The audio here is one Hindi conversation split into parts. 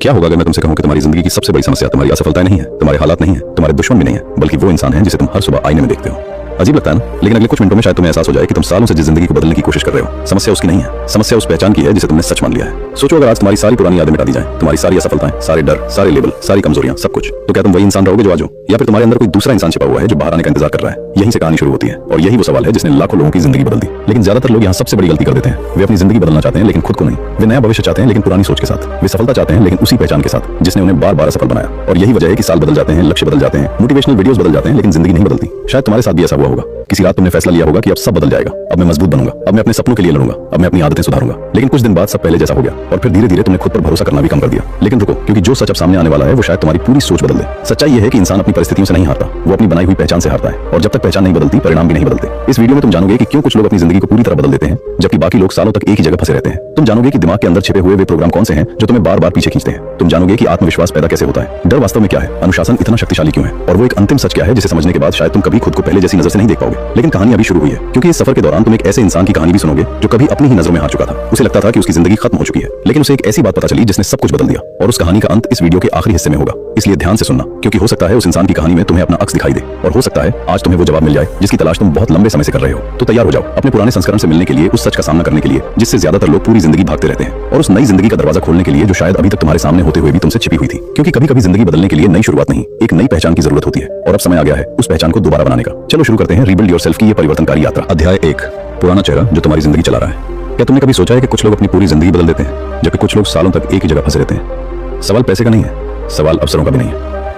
क्या होगा अगर मैं तुमसे कहूं कि तुम्हारी जिंदगी की सबसे बड़ी समस्या तुम्हारी असफलताएं नहीं है, तुम्हारे हालात नहीं है, तुम्हारे दुश्मन भी नहीं है, बल्कि वो इंसान है जिसे तुम हर सुबह आईने में देखते हो। अजीब लगता है ना, लेकिन अगले कुछ मिनटों में शायद तुम्हें एहसास हो जाए कि तुम सालों से जिस जिंदगी को बदलने की कोशिश कर रहे हो, समस्या उसकी नहीं है, समस्या उस पहचान की है जिसे तुमने सच मान लिया है। सोचो अगर आज तुम्हारी सारी पुरानी यादें मिटा दी जाए, तुम्हारी सारी असफलताएं, सारे डर, सारे लेबल, सारी कमजोरियां, सब कुछ, तो क्या तुम वही इंसान रहोगे जो आज हो, या फिर तुम्हारे अंदर कोई दूसरा इंसान छिपा हुआ है जो बाहर आने का इंतजार कर रहा है? यहीं से कहानी शुरू होती है और यही वो सवाल है जिसने लाखों लोगों की जिंदगी बदल दी। लेकिन ज्यादातर लोग यहाँ सबसे बड़ी गलती कर देते हैं। वे अपनी जिंदगी बदलना चाहते हैं लेकिन खुद को नहीं। वे नया भविष्य चाहते हैं लेकिन पुरानी सोच के साथ। वे सफलता चाहते हैं लेकिन उसी पहचान के साथ जिसने उन्हें बार बार असफल बनाया। और यही वजह है कि साल बदल जाते हैं, लक्ष्य बदल जाते हैं, मोटिवेशनल वीडियोस बदल जाते हैं, लेकिन जिंदगी नहीं बदलती। शायद तुम्हारे साथ भी ऐसा हुआ होगा। किसी रात तुमने फैसला लिया होगा कि अब सब बदल जाएगा, अब मैं मजबूत बनूंगा, अब मैं अपने सपनों के लिए लड़ूंगा, अब मैं अपनी आदतें सुधारूंगा। लेकिन कुछ दिन बाद सब पहले जैसा हो गया और फिर धीरे धीरे तुमने खुद पर भरोसा करना भी कम कर दिया। लेकिन रुको, क्योंकि जो सच अब सामने आने वाला है वो शायद तुम्हारी पूरी सोच बदल दे। सच्चाई ये है कि इंसान अपनी परिस्थितियों से नहीं हारता, वो अपनी बनाई हुई पहचान से हारता है। और जब तक पहचान नहीं बदलती, परिणाम भी नहीं बदलते। इस वीडियो में तुम जानोगे कि क्यों कुछ लोग अपनी जिंदगी को पूरी तरह बदल देते हैं जबकि बाकी लोग सालों तक एक ही जगह फंसे रहते हैं। तुम जानोगे कि दिमाग के अंदर छिपे हुए वे प्रोग्राम कौन से हैं जो तुम्हें बार बार पीछे खींचते हैं। तुम जानोगे कि आत्मविश्वास पैदा कैसे होता है, डर वास्तव में क्या है, अनुशासन इतना शक्तिशाली क्यों है, और वो एक अंतिम सच क्या है जिसे समझने के बाद शायद तुम कभी खुद को पहले जैसी नजर से नहीं देख पाओगे। लेकिन कहानी अभी शुरू हुई है, क्योंकि इस सफर के दौरान तुम एक ऐसे इंसान की कहानी भी सुनोगे जो कभी अपनी ही नजरों में हार चुका था। उसे लगता था कि उसकी जिंदगी खत्म हो चुकी है, लेकिन उसे एक ऐसी बात पता चली जिसने सब कुछ बदल दिया। और उस कहानी का अंत इस वीडियो के आखिरी हिस्से में होगा, इसलिए ध्यान से सुनना, क्योंकि हो सकता है उस इंसान की कहानी में तुम्हें अपना अक्स दिखाई दे, और हो सकता है आज तुम्हें वो जवाब मिल जाए जिसकी तलाश तुम बहुत लंबे समय से कर रहे हो। तो तैयार हो जाओ अपने पुराने संस्करण से मिलने के लिए, उस सच का सामना करने के लिए जिससे ज्यादातर लोग पूरी जिंदगी भागते रहते हैं, और उस नई जिंदगी का दरवाजा खोलने के लिए जो शायद अभी तक तुम्हारे सामने होते हुए भी तुमसे छिपी हुई थी। क्योंकि कभी कभी जिंदगी बदलने के लिए नई शुरुआत नहीं, एक नई पहचान की जरूरत होती है, और अब समय आ गया है उस पहचान को दोबारा बनाने का। चलो शुरू करते हैं रीबिल्ड योरसेल्फ की ये परिवर्तनकारी यात्रा। अध्याय 1, पुराना चेहरा जो तुम्हारी जिंदगी चला रहा है। क्या तुमने कभी सोचा है कि कुछ लोग अपनी पूरी जिंदगी बदल देते हैं जबकि कुछ लोग सालों तक एक ही जगह फंसे रहते हैं? सवाल पैसे का नहीं है, सवाल अवसरों का भी नहीं है,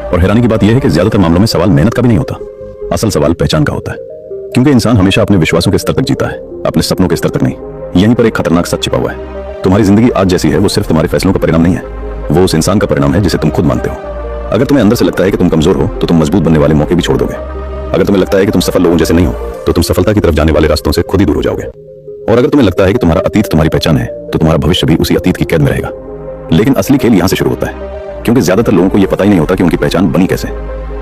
और हैरानी की बात यह है कि ज्यादातर मामलों में सवाल मेहनत का भी नहीं होता। असल सवाल पहचान का होता है, क्योंकि इंसान हमेशा अपने विश्वासों के स्तर तक जीता है, अपने सपनों के स्तर तक नहीं। यहीं पर एक खतरनाक सच छिपा हुआ है। तुम्हारी जिंदगी आज जैसी है वो सिर्फ तुम्हारे फैसलों का परिणाम नहीं है, वो उस इंसान का परिणाम है जिसे तुम खुद मानते हो। अगर तुम्हें अंदर से लगता है कि तुम कमजोर हो तो तुम मजबूत बनने वाले मौके भी छोड़ दोगे। अगर तुम्हें लगता है कि तुम सफल लोगों जैसे नहीं हो तो तुम सफलता की तरफ जाने वाले रास्तों से खुद ही दूर हो जाओगे। और अगर तुम्हें लगता है कि तुम्हारा अतीत तुम्हारी पहचान है तो तुम्हारा भविष्य भी उसी अतीत की कैद में रहेगा। लेकिन असली खेल यहां से शुरू होता है, क्योंकि ज्यादातर लोगों को यह पता ही नहीं होता कि उनकी पहचान बनी कैसे।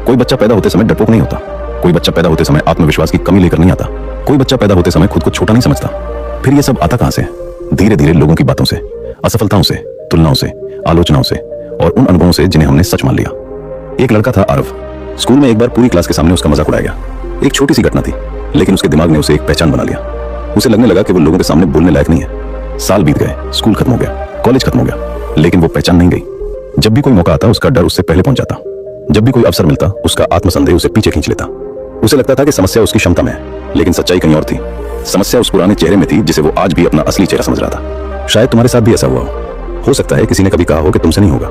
कोई बच्चा पैदा होते समय डरपोक नहीं होता, कोई बच्चा पैदा होते समय आत्मविश्वास की कमी लेकर नहीं आता, कोई बच्चा पैदा होते समय खुद को छोटा नहीं समझता। फिर यह सब आता कहां से? धीरे धीरे लोगों की बातों से, असफलताओं से, तुलनाओं से, आलोचनाओं से, और उन अनुभवों से जिन्हें हमने सच मान लिया। एक लड़का था आरव। स्कूल में एक बार पूरी क्लास के सामने उसका मजाक उड़ाया गया। एक छोटी सी घटना थी, लेकिन उसके दिमाग ने उसे एक पहचान बना लिया। उसे लगने लगा कि वो लोगों के सामने बोलने लायक नहीं है। साल बीत गए, स्कूल खत्म हो गया, कॉलेज खत्म हो गया, लेकिन वो पहचान नहीं गई। जब भी कोई मौका आता उसका डर उससे पहले पहुंच जाता, जब भी कोई अवसर मिलता उसका आत्मसंदेह उसे पीछे खींच लेता। उसे लगता था कि समस्या उसकी क्षमता में है, लेकिन सच्चाई कहीं और थी। समस्या उस पुराने चेहरे में थी जिसे वो आज भी अपना असली चेहरा समझ रहा था। शायद तुम्हारे साथ भी ऐसा हुआ हो सकता है किसी ने कभी कहा हो कि तुमसे नहीं होगा,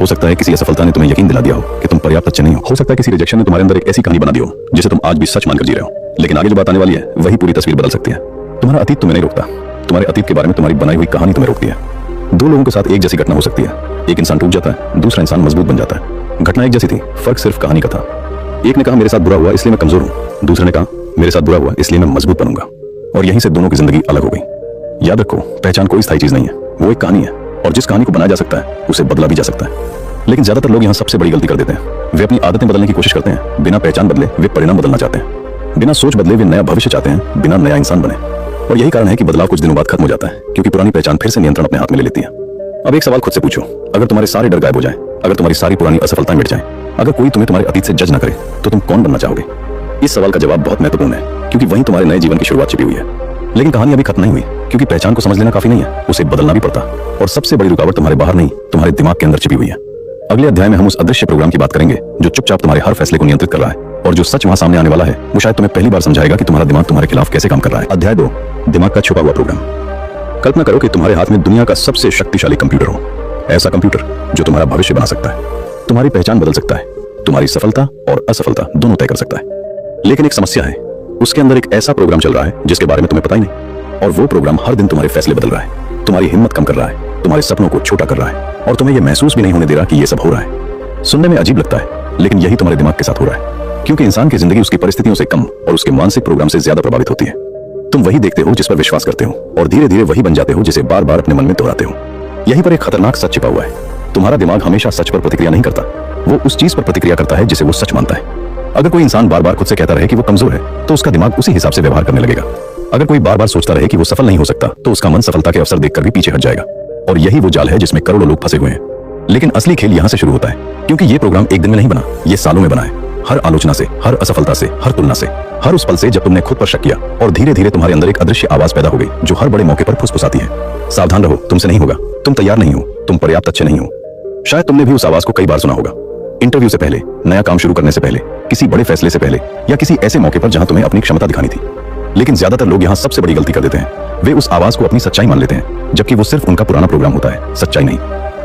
हो सकता है किसी असफलता ने तुम्हें यकीन दिला दिया हो कि तुम पर्याप्त अच्छे नहीं हो सकता है किसी रिजेक्शन ने तुम्हारे अंदर एक ऐसी कहानी बना दी हो जिसे तुम आज भी सच मानकर जी रहे हो। लेकिन आगे जो बात आने वाली है वही पूरी तस्वीर बदल सकती है। तुम्हारा अतीत तुम्हें नहीं रोकता, तुम्हारे अतीत के बारे में तुम्हारी बनाई हुई कहानी तुम्हें रोकती है। दो लोगों के साथ एक जैसी घटना हो सकती है, एक इंसान टूट जाता है, दूसरा इंसान मजबूत बन जाता है। घटना एक जैसी थी, फर्क सिर्फ कहानी का था। एक ने कहा मेरे साथ बुरा हुआ इसलिए मैं कमजोर हूं, दूसरे ने कहा मेरे साथ बुरा हुआ इसलिए मैं मजबूत बनूंगा। और यहीं से दोनों की जिंदगी अलग हो गई। याद रखो, पहचान कोई स्थायी चीज नहीं है, वो एक कहानी है, और जिस कहानी को बनाया जा सकता है उसे बदला भी जा सकता है। लेकिन ज्यादातर लोग यहाँ सबसे बड़ी गलती कर देते हैं। वे अपनी आदतें बदलने की कोशिश करते हैं, बिना पहचान बदले वे परिणाम बदलना चाहते हैं, बिना सोच बदले वे नया भविष्य चाहते हैं, बिना नया इंसान बने। और यही कारण है कि बदलाव कुछ दिनों बाद खत्म हो जाता है, क्योंकि पुरानी पहचान फिर से नियंत्रण अपने हाथ में ले लेती है। अब एक सवाल खुद से पूछो, अगर तुम्हारे सारे डर गायब हो जाए, अगर तुम्हारी सारी पुरानी असफलताएं मिट जाएं, अगर कोई तुम्हें तुम्हारे अतीत से जज न करे, तो तुम कौन बनना चाहोगे? इस सवाल का जवाब बहुत महत्वपूर्ण है, क्योंकि वहीं तुम्हारे नए जीवन की शुरुआत छिपी हुई है। लेकिन कहानी अभी खत्म नहीं हुई, क्योंकि पहचान को समझ लेना काफी नहीं है, उसे बदलना भी पड़ता। और सबसे बड़ी रुकावट तुम्हारे बाहर नहीं, तुम्हारे दिमाग के अंदर छिपी हुई है। अगले अध्याय में हम उस अदृश्य प्रोग्राम की बात करेंगे जो चुपचाप तुम्हारे हर फैसले को नियंत्रित कर रहा है, और जो सच वहां सामने आने वाला है वो शायद तुम्हें पहली बार समझाएगा कि तुम्हारा दिमाग तुम्हारे खिलाफ कैसे काम कर रहा है। अध्याय 2, दिमाग का छुपा हुआ प्रोग्राम। कल्पना करो कि तुम्हारे हाथ में दुनिया का सबसे शक्तिशाली कंप्यूटर हो, ऐसा कंप्यूटर जो तुम्हारा भविष्य बना सकता है, तुम्हारी पहचान बदल सकता है, तुम्हारी सफलता और असफलता दोनों तय कर सकता है। लेकिन एक समस्या है, उसके अंदर एक ऐसा प्रोग्राम चल रहा है जिसके बारे में तुम्हें पता ही नहीं, और वो प्रोग्राम हर दिन तुम्हारे फैसले बदल रहा है, तुम्हारी हिम्मत कम कर रहा है, तुम्हारे सपनों को छोटा कर रहा है, और तुम्हें यह महसूस भी नहीं होने दे रहा कि यह सब हो रहा है। सुनने में अजीब लगता है, लेकिन यही तुम्हारे दिमाग के साथ हो रहा है, क्योंकि इंसान की जिंदगी उसकी परिस्थितियों से कम और उसके मानसिक प्रोग्राम से ज्यादा प्रभावित होती है। तुम वही देखते हो जिस पर विश्वास करते हो, और धीरे धीरे वही बन जाते हो जिसे बार बार अपने मन में दोहराते हो। यहीं पर एक खतरनाक सच छिपा हुआ है, तुम्हारा दिमाग हमेशा सच पर प्रतिक्रिया नहीं करता, वो उस चीज पर प्रतिक्रिया करता है जिसे वो सच मानता है। अगर कोई इंसान बार बार खुद से कहता रहे कि वो कमजोर है, तो उसका दिमाग उसी हिसाब से व्यवहार करने लगेगा। अगर कोई बार बार सोचता रहे कि वो सफल नहीं हो सकता, तो उसका मन सफलता के अवसर देखकर भी पीछे हट जाएगा। और यही वो जाल है जिसमें करोड़ों लोग फंसे हुए हैं। लेकिन असली खेल यहाँ से शुरू होता है, क्योंकि ये प्रोग्राम एक दिन में नहीं बना, ये सालों में बना है। हर आलोचना से, हर असफलता से, हर तुलना से, हर उस पल से जब तुमने खुद पर शक किया और धीरे धीरे तुम्हारे अंदर एक अदृश्य आवाज पैदा हो गई जो हर बड़े मौके पर फुसफुसाती है, सावधान रहो, तुमसे नहीं होगा, तुम तैयार नहीं हो, तुम पर्याप्त अच्छे नहीं हो। शायद तुमने भी उस आवाज को कई बार सुना होगा, इंटरव्यू से पहले, नया काम शुरू करने से पहले, किसी बड़े फैसले से पहले, या किसी ऐसे मौके पर जहां तुम्हें अपनी क्षमता दिखानी थी। लेकिन ज्यादातर लोग यहाँ सबसे बड़ी गलती कर देते हैं, वे उस आवाज को अपनी सच्चाई मान लेते हैं, जबकि वो सिर्फ उनका पुराना प्रोग्राम होता है, सच्चाई नहीं।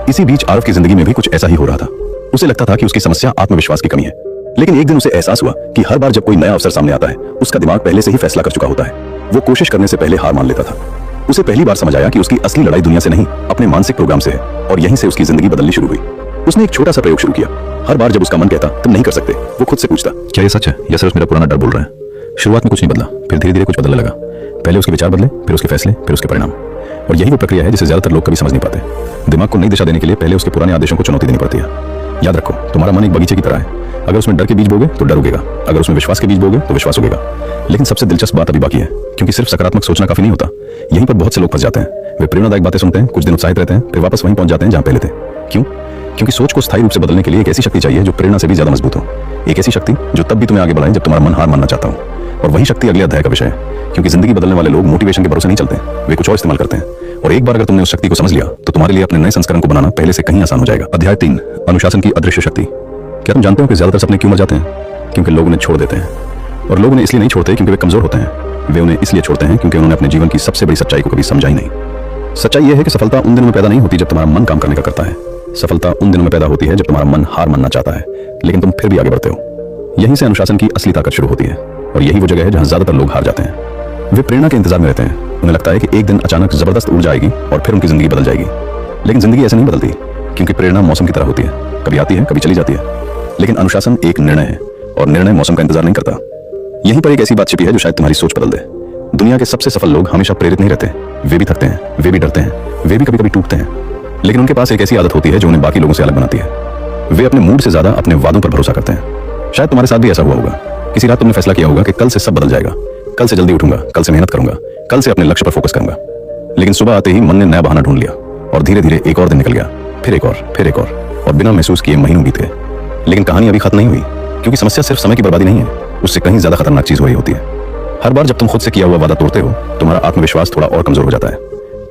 इसी बीच आरव की जिंदगी में भी कुछ ऐसा ही हो रहा था। उसे लगता था कि उसकी समस्या आत्मविश्वास की कमी है, लेकिन एक दिन उसे एहसास हुआ कि हर बार जब कोई नया अवसर सामने आता है, उसका दिमाग पहले से ही फैसला कर चुका होता है। वो कोशिश करने से पहले हार मान लेता था। उसे पहली बार समझ आया कि उसकी असली लड़ाई दुनिया से नहीं, अपने मानसिक प्रोग्राम से है, और यहीं से उसकी जिंदगी बदलनी शुरू हुई। उसने एक छोटा सा प्रयोग शुरू किया। हर बार जब उसका मन कहता तुम नहीं कर सकते, वो खुद से पूछता, क्या ये सच है या सिर्फ मेरा पुराना डर बोल रहा है। शुरुआत में कुछ नहीं बदला, फिर धीरे धीरे कुछ बदलने लगा। पहले उसके विचार बदले, फिर उसके फैसले, फिर उसके परिणाम। और यही वो प्रक्रिया है जिसे ज्यादातर लोग कभी समझ नहीं पाते। दिमाग को नई दिशा देने के लिए पहले उसके पुराने आदेशों को चुनौती देनी पड़ती है। याद रखो, तुम्हारा मन एक बगीचे की तरह है। अगर उसमें डर के बीज बोगे तो डर उगेगा, अगर उसमें विश्वास के बीज बोगे तो विश्वास उगेगा। लेकिन सबसे दिलचस्प बात अभी बाकी है, क्योंकि सिर्फ सकारात्मक सोचना काफी नहीं होता। यहीं पर बहुत से लोग फंस जाते हैं। वे प्रेरणादायक बातें सुनते हैं, कुछ दिन उत्साहित रहते हैं, फिर वापस वहीं पहुंच जाते हैं जहां पहले थे। क्यों? क्योंकि सोच को स्थायी रूप से बदलने के लिए एक ऐसी शक्ति चाहिए जो प्रेरणा से भी ज्यादा मजबूत हो। एक ऐसी शक्ति जो तब भी तुम्हें आगे बढ़ाए जब तुम्हारा मन हार मानना चाहता हो। और वही शक्ति अगले अध्याय का विषय है, क्योंकि जिंदगी बदलने वाले लोग मोटिवेशन के भरोसे नहीं चलते, वे कुछ और इस्तेमाल करते हैं। और एक बार अगर तुमने उस शक्ति को समझ लिया तो तुम्हारे लिए अपने नए संस्करण को बनाना पहले से कहीं आसान हो जाएगा। अध्याय 3, अनुशासन की अदृश्य शक्ति। क्या तुम जानते हो कि ज्यादातर सपने क्यों मर जाते हैं? क्योंकि लोग उन्हें छोड़ देते हैं। और लोग उन्हें इसलिए नहीं छोड़ते क्योंकि वे कमजोर होते हैं, वे उन्हें इसलिए छोड़ते हैं क्योंकि उन्होंने अपने जीवन की सबसे बड़ी सच्चाई को कभी समझा ही नहीं। सच्चाई यह है कि सफलता उन दिनों में पैदा नहीं होती जब तुम्हारा मन काम करने का करता है। सफलता उन दिनों में पैदा होती है जब तुम्हारा मन हार मानना चाहता है, लेकिन तुम फिर भी आगे बढ़ते हो। यहीं से अनुशासन की असली ताकत शुरू होती है, और यही वो जगह है जहां ज्यादातर लोग हार जाते हैं। वे प्रेरणा के इंतजार में रहते हैं। उन्हें लगता है कि एक दिन अचानक जबरदस्त ऊर्जा आएगी और फिर उनकी जिंदगी बदल जाएगी। लेकिन जिंदगी ऐसे नहीं बदलती, क्योंकि प्रेरणा मौसम की तरह होती है, कभी आती है, कभी चली जाती है। लेकिन अनुशासन एक निर्णय है, और निर्णय मौसम का इंतजार नहीं करता। यहीं पर एक ऐसी बात छिपी है जो शायद तुम्हारी सोच बदल दे। दुनिया के सबसे सफल लोग हमेशा प्रेरित नहीं रहते। वे भी थकते हैं, वे भी डरते हैं, वे भी कभी कभी टूटते हैं। लेकिन उनके पास एक ऐसी आदत होती है जो उन्हें बाकी लोगों से अलग बनाती है। वे अपने मूड से ज्यादा अपने वादों पर भरोसा करते हैं। शायद तुम्हारे साथ भी ऐसा हुआ होगा। किसी रात तुमने फैसला किया होगा कि कल से सब बदल जाएगा, कल से जल्दी उठूंगा, कल से मेहनत करूंगा, कल से अपने लक्ष्य पर फोकस करूंगा। लेकिन सुबह आते ही मन ने नया बहाना ढूंढ लिया, और धीरे धीरे एक और दिन निकल गया, फिर एक और, फिर एक और बिना महसूस किए महीनों बीत गए। लेकिन कहानी अभी खत्म नहीं हुई, क्योंकि समस्या सिर्फ समय की बर्बादी नहीं है, उससे कहीं ज्यादा खतरनाक चीज वही होती है। हर बार जब तुम खुद से किया हुआ वादा तोड़ते हो, तुम्हारा आत्मविश्वास थोड़ा और कमजोर हो जाता है।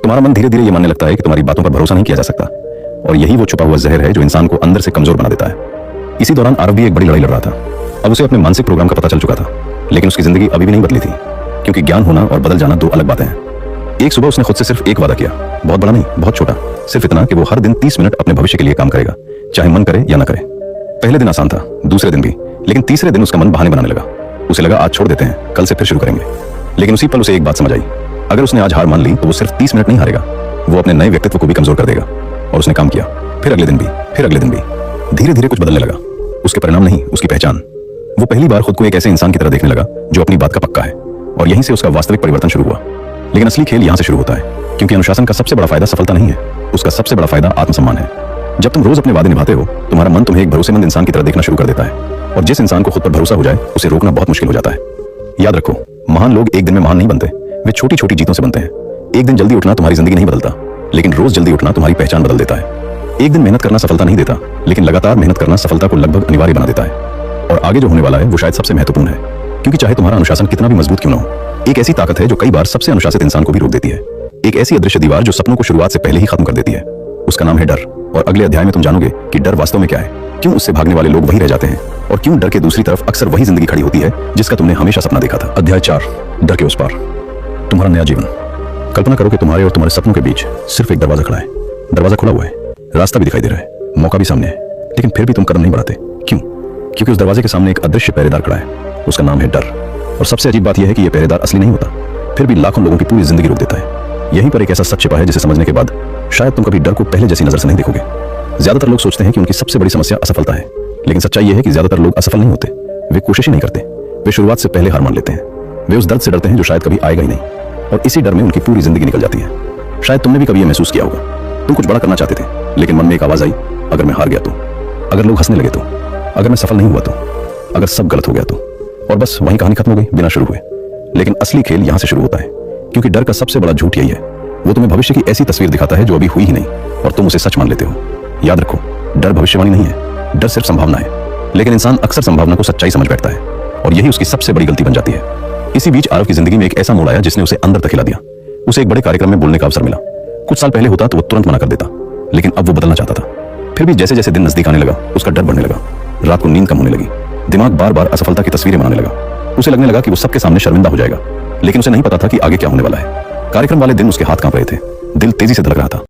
तुम्हारा मन धीरे धीरे ये मानने लगता है कि तुम्हारी बातों पर भरोसा नहीं किया जा सकता, और यही वो छुपा हुआ जहर है जो इंसान को अंदर से कमजोर बना देता है। इसी दौरान आरव भी एक बड़ी लड़ाई लड़ रहा था। अब उसे अपने मानसिक प्रोग्राम का पता चल चुका था, लेकिन उसकी जिंदगी अभी भी नहीं बदली थी, क्योंकि ज्ञान होना और बदल जाना दो अलग बातें हैं। एक सुबह उसने खुद से सिर्फ एक वादा किया, बहुत बड़ा नहीं, बहुत छोटा, सिर्फ इतना कि वो हर दिन 30 मिनट अपने भविष्य के लिए काम करेगा, चाहे मन करे या ना करे। पहले दिन आसान था, दूसरे दिन भी, लेकिन तीसरे दिन उसका मन बहाने बनाने लगा। उसे लगा आज छोड़ देते हैं, कल से फिर शुरू करेंगे। लेकिन उसी पल उसे एक बात समझ आई, अगर उसने आज हार मान ली तो वो सिर्फ 30 मिनट नहीं हारेगा, वो अपने नए व्यक्तित्व को भी कमजोर कर देगा। और उसने काम किया, फिर अगले दिन भी, फिर अगले दिन भी। धीरे धीरे कुछ बदलने लगा, उसके परिणाम नहीं, उसकी पहचान। वो पहली बार खुद को एक ऐसे इंसान की तरह देखने लगा जो अपनी बात का पक्का है, और यहीं से उसका वास्तविक परिवर्तन शुरू हुआ। लेकिन असली खेल यहां से शुरू होता है, क्योंकि अनुशासन का सबसे बड़ा फायदा सफलता नहीं है, उसका सबसे बड़ा फायदा आत्मसम्मान है। जब तुम रोज अपने वादे निभाते हो, तुम्हारा मन तुम्हें एक भरोसेमंद इंसान की तरह देखना शुरू कर देता है, और जिस इंसान को खुद पर भरोसा हो जाए उसे रोकना बहुत मुश्किल हो जाता है। याद रखो, महान लोग एक दिन में महान नहीं बनते, वे छोटी छोटी जीतों से बनते हैं। एक दिन जल्दी उठना तुम्हारी जिंदगी नहीं बदलता, लेकिन रोज जल्दी उठना तुम्हारी पहचान बदल देता है। एक दिन मेहनत करना सफलता नहीं देता, लेकिन लगातार मेहनत करना सफलता को लगभग अनिवार्य बना देता है। और आगे जो होने वाला है वो शायद सबसे महत्वपूर्ण है, क्योंकि चाहे तुम्हारा अनुशासन कितना भी मजबूत क्यों न हो, एक ऐसी ताकत है जो कई बार सबसे अनुशासित इंसान को भी रोक देती है। एक ऐसी अदृश्य दीवार जो सपनों को शुरुआत से पहले ही खत्म कर देती है। उसका नाम है डर। और अगले अध्याय में तुम जानोगे कि डर वास्तव में क्या है, क्यों उससे भागने वाले लोग वहीं रह जाते हैं, और क्यों डर के दूसरी तरफ अक्सर वही जिंदगी खड़ी होती है जिसका तुमने हमेशा सपना देखा था। अध्याय 4, डर के उस पार, तुम्हारा नया जीवन। कल्पना करो कि तुम्हारे और तुम्हारे सपनों के बीच सिर्फ एक दरवाजा खड़ा है। दरवाजा खुला हुआ है, रास्ता भी दिखाई दे रहा है, मौका भी सामने है, लेकिन फिर भी तुम कदम नहीं बढ़ाते। क्यों? क्योंकि उस दरवाजे के सामने एक अदृश्य पहरेदार खड़ा है, उसका नाम है डर। और सबसे अजीब बात यह है कि यह पहरेदार असली नहीं होता, फिर भी लाखों लोगों की पूरी जिंदगी रोक देता है। यहीं पर एक ऐसा सच छिपा है जिसे समझने के बाद शायद तुम कभी डर को पहले जैसी नजर से नहीं देखोगे। ज्यादातर लोग सोचते हैं कि उनकी सबसे बड़ी समस्या असफलता है, लेकिन सच्चाई यह है कि ज्यादातर लोग असफल नहीं होते, वे कोशिश ही नहीं करते, वे शुरुआत से पहले हार मान लेते हैं। वे उस दर्द से डरते हैं जो शायद कभी आएगा ही नहीं, और इसी डर में उनकी पूरी जिंदगी निकल जाती है। शायद तुमने भी कभी यह महसूस किया होगा, तुम कुछ बड़ा करना चाहते थे, लेकिन मन में एक आवाज आई, अगर मैं हार गया तो, अगर लोग हंसने लगे तो, अगर मैं सफल नहीं हुआ तो, अगर सब गलत हो गया तो, और बस वहीं कहानी खत्म हो गई बिना शुरू हुए। लेकिन असली खेल यहां से शुरू होता है, क्योंकि डर का सबसे बड़ा झूठ यही है, वो तुम्हें भविष्य की ऐसी तस्वीर दिखाता है जो अभी हुई ही नहीं, और तुम उसे सच मान लेते हो। याद रखो, डर भविष्यवाणी नहीं है, डर सिर्फ संभावना है। लेकिन इंसान अक्सर संभावना को सच्चाई समझ बैठता है और यही उसकी सबसे बड़ी गलती बन जाती है। इसी बीच आरव की जिंदगी में एक ऐसा मोड़ आया जिसने उसे अंदर धकेला दिया। उसे एक बड़े कार्यक्रम में बोलने का अवसर मिला। कुछ साल पहले होता तो वो तुरंत मना कर देता, लेकिन अब वो बदलना चाहता था। फिर भी जैसे जैसे दिन नजदीक आने लगा, उसका डर बढ़ने लगा। रात को नींद कम होने लगी, दिमाग बार बार असफलता की तस्वीरें बनाने लगा। उसे लगने लगा कि वो सबके सामने शर्मिंदा हो जाएगा, लेकिन उसे नहीं पता था कि आगे क्या होने वाला है। कार्यक्रम वाले दिन उसके हाथ कांप रहे थे, दिल तेजी से धड़क रहा था।